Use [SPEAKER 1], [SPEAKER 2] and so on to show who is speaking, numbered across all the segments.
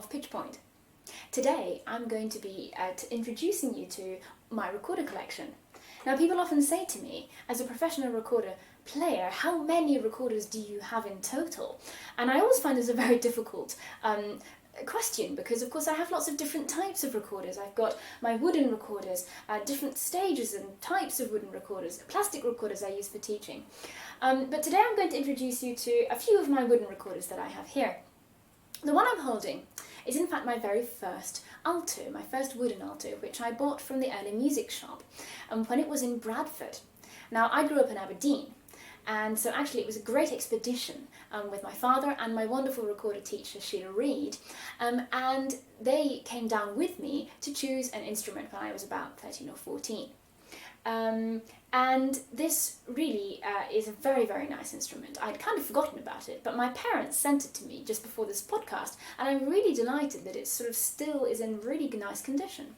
[SPEAKER 1] of PitchPoint. Today I'm going to be introducing you to my recorder collection. Now, people often say to me, as a professional recorder player, how many recorders do you have in total? And I always find this a very difficult question, because of course I have lots of different types of recorders. I've got my wooden recorders, different stages and types of wooden recorders, plastic recorders I use for teaching. But today I'm going to introduce you to a few of my wooden recorders that I have here. The one I'm holding is in fact my very first alto, my first wooden alto, which I bought from the early music shop when it was in Bradford. Now, I grew up in Aberdeen, and so actually it was a great expedition with my father and my wonderful recorder teacher Sheila Reid, and they came down with me to choose an instrument when I was about 13 or 14. And this really is a very, very nice instrument. I'd kind of forgotten about it, but my parents sent it to me just before this podcast, and I'm really delighted that it sort of still is in really nice condition.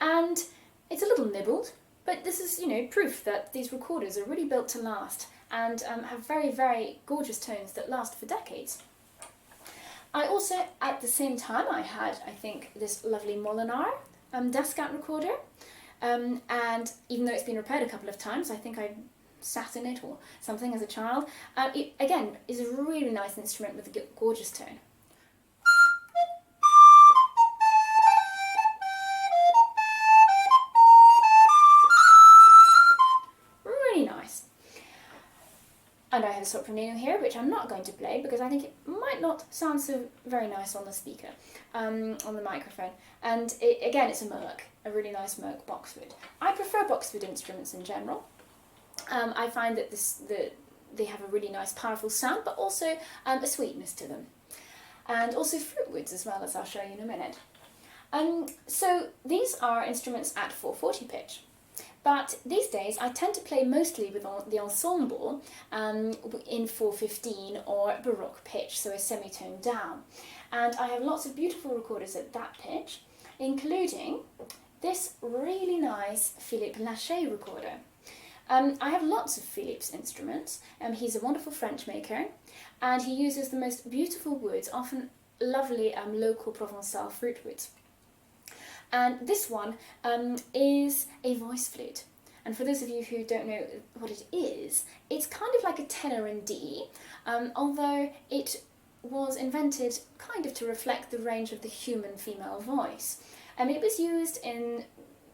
[SPEAKER 1] And it's a little nibbled, but this is, proof that these recorders are really built to last and have very, very gorgeous tones that last for decades. I also, at the same time, I had, I think, this lovely Molinar Descat recorder, and even though it's been repaired a couple of times, I think I sat in it or something as a child, it, again, is a really nice instrument with a gorgeous tone. And I have a soprano here, which I'm not going to play because I think it might not sound so very nice on the speaker, on the microphone. And again, it's a Merc, a really nice Merc boxwood. I prefer boxwood instruments in general. I find that they have a really nice, powerful sound, but also a sweetness to them. And also fruitwoods as well, as I'll show you in a minute. So these are instruments at 440 pitch. But these days I tend to play mostly with the ensemble in 415 or Baroque pitch, so a semitone down. And I have lots of beautiful recorders at that pitch, including this really nice Philippe Lachey recorder. I have lots of Philippe's instruments. He's a wonderful French maker, and he uses the most beautiful woods, often lovely local Provençal fruitwoods. And this one is a voice flute. And for those of you who don't know what it is, it's kind of like a tenor in D, although it was invented kind of to reflect the range of the human female voice. It was used in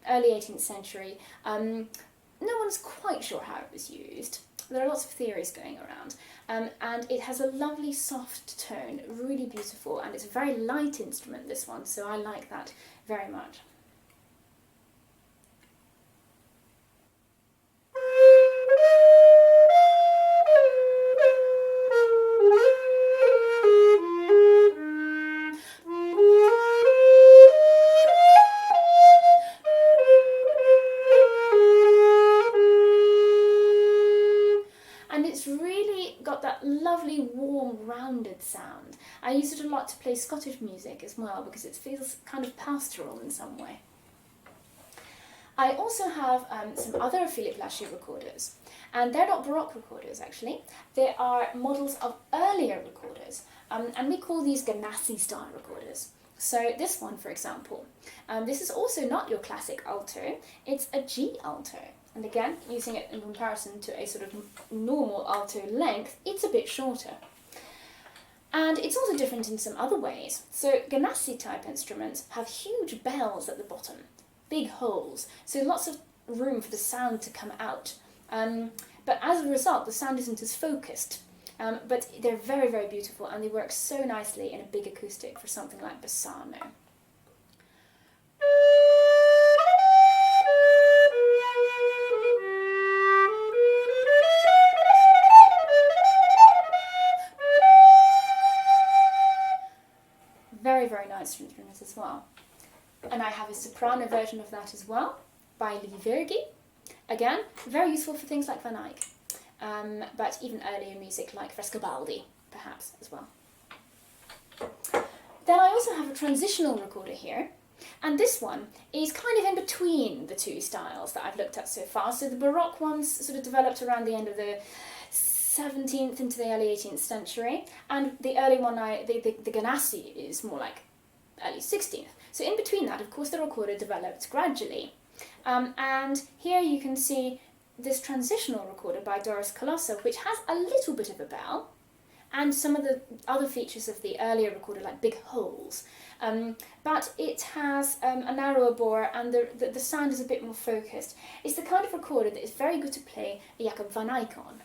[SPEAKER 1] early 18th century. No one's quite sure how it was used. There are lots of theories going around, and it has a lovely soft tone, really beautiful, and it's a very light instrument, this one, so I like that very much. And it's really got that lovely, warm, rounded sound. I use it a lot to play Scottish music as well, because it feels kind of pastoral in some way. I also have some other Philippe Lachey recorders, and they're not Baroque recorders actually. They are models of earlier recorders, and we call these Ganassi style recorders. So this one, for example, this is also not your classic alto, it's a G alto. And again, using it in comparison to a sort of normal alto length, it's a bit shorter. And it's also different in some other ways. So Ganassi type instruments have huge bells at the bottom, big holes, so lots of room for the sound to come out. But as a result, the sound isn't as focused. But they're very, very beautiful, and they work so nicely in a big acoustic for something like Bassano. Very, very nice instrument as well. And I have a soprano version of that as well, by Lee Vergi. Again, very useful for things like Van Eyck, but even earlier music like Frescobaldi, perhaps, as well. also have a transitional recorder here, and this one is kind of in between the two styles that I've looked at so far. So the Baroque ones sort of developed around the end of the 17th into the early 18th century, and the early one, the Ganassi, is more like early 16th. So in between that, of course, the recorder developed gradually. And here you can see this transitional recorder by Doris Colosso, which has a little bit of a bell, and some of the other features of the earlier recorder, like big holes. But it has a narrower bore, and the sound is a bit more focused. It's the kind of recorder that is very good to play a Jacob van Eyck on.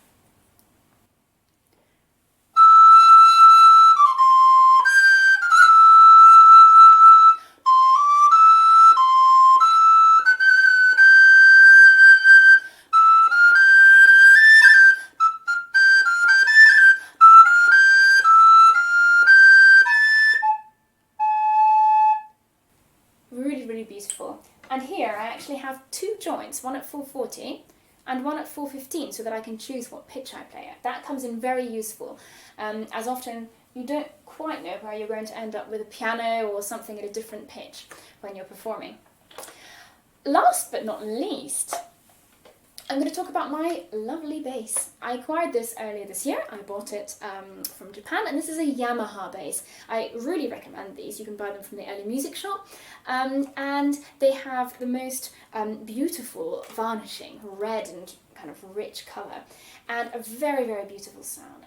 [SPEAKER 1] Really beautiful. And here I actually have two joints, one at 440 and one at 415, so that I can choose what pitch I play at. That comes in very useful, as often you don't quite know where you're going to end up with a piano or something at a different pitch when you're performing. Last but not least, I'm going to talk about my lovely bass. I acquired this earlier this year. I bought it from Japan, and this is a Yamaha bass. I really recommend these. You can buy them from the early music shop, and they have the most beautiful varnishing, red and kind of rich colour, and a very, very beautiful sound.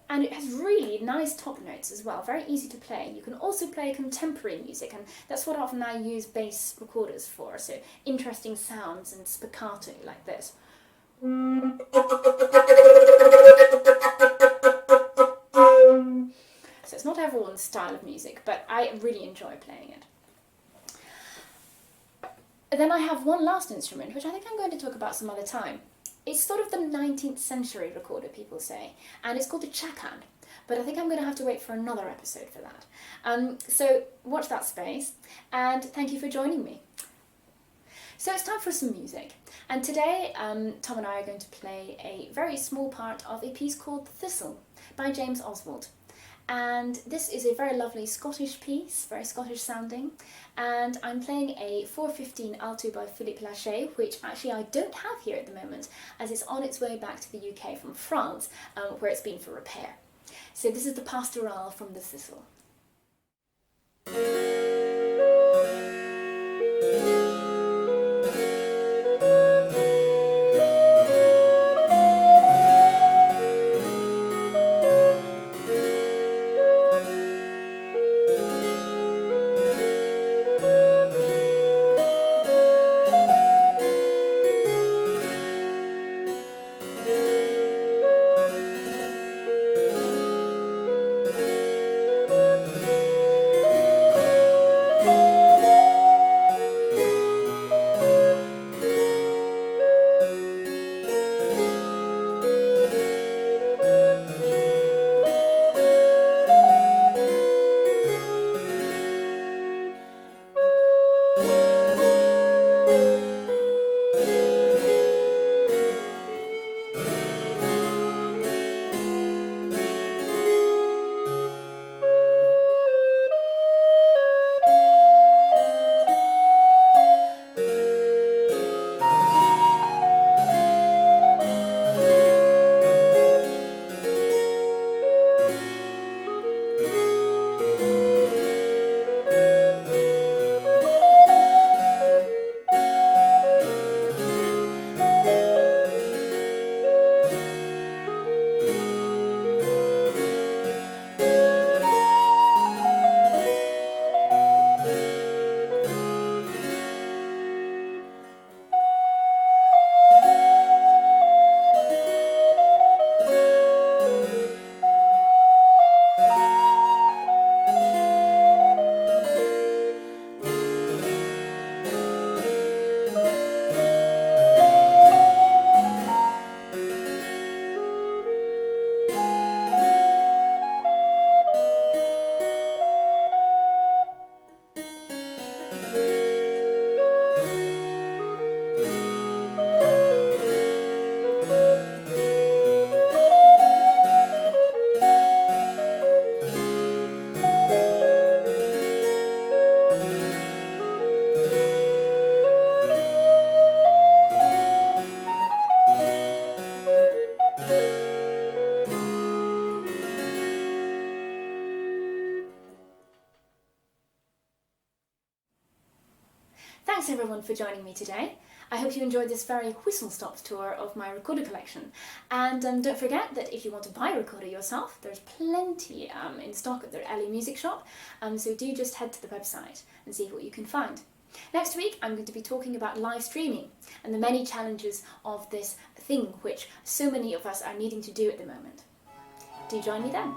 [SPEAKER 1] And it has really nice top notes as well, very easy to play. You can also play contemporary music, and that's what often I use bass recorders for, so interesting sounds and spiccato like this. So it's not everyone's style of music, but I really enjoy playing it. Then I have one last instrument, which I think I'm going to talk about some other time. It's sort of the 19th century recorder, people say, and it's called the chakan, but I think I'm going to have to wait for another episode for that. So watch that space, and thank you for joining me. So it's time for some music, and today Tom and I are going to play a very small part of a piece called Thistle by James Oswald. And this is a very lovely Scottish piece, very Scottish sounding, and I'm playing a 415 alto by Philippe Lachey, which actually I don't have here at the moment, as it's on its way back to the UK from France, where it's been for repair. So this is the Pastorale from the Thistle. Thanks everyone for joining me today. I hope you enjoyed this very whistle-stop tour of my recorder collection. And don't forget that if you want to buy a recorder yourself, there's plenty in stock at the LA Music Shop, so do just head to the website and see what you can find. Next week I'm going to be talking about live streaming and the many challenges of this thing which so many of us are needing to do at the moment. Do join me then.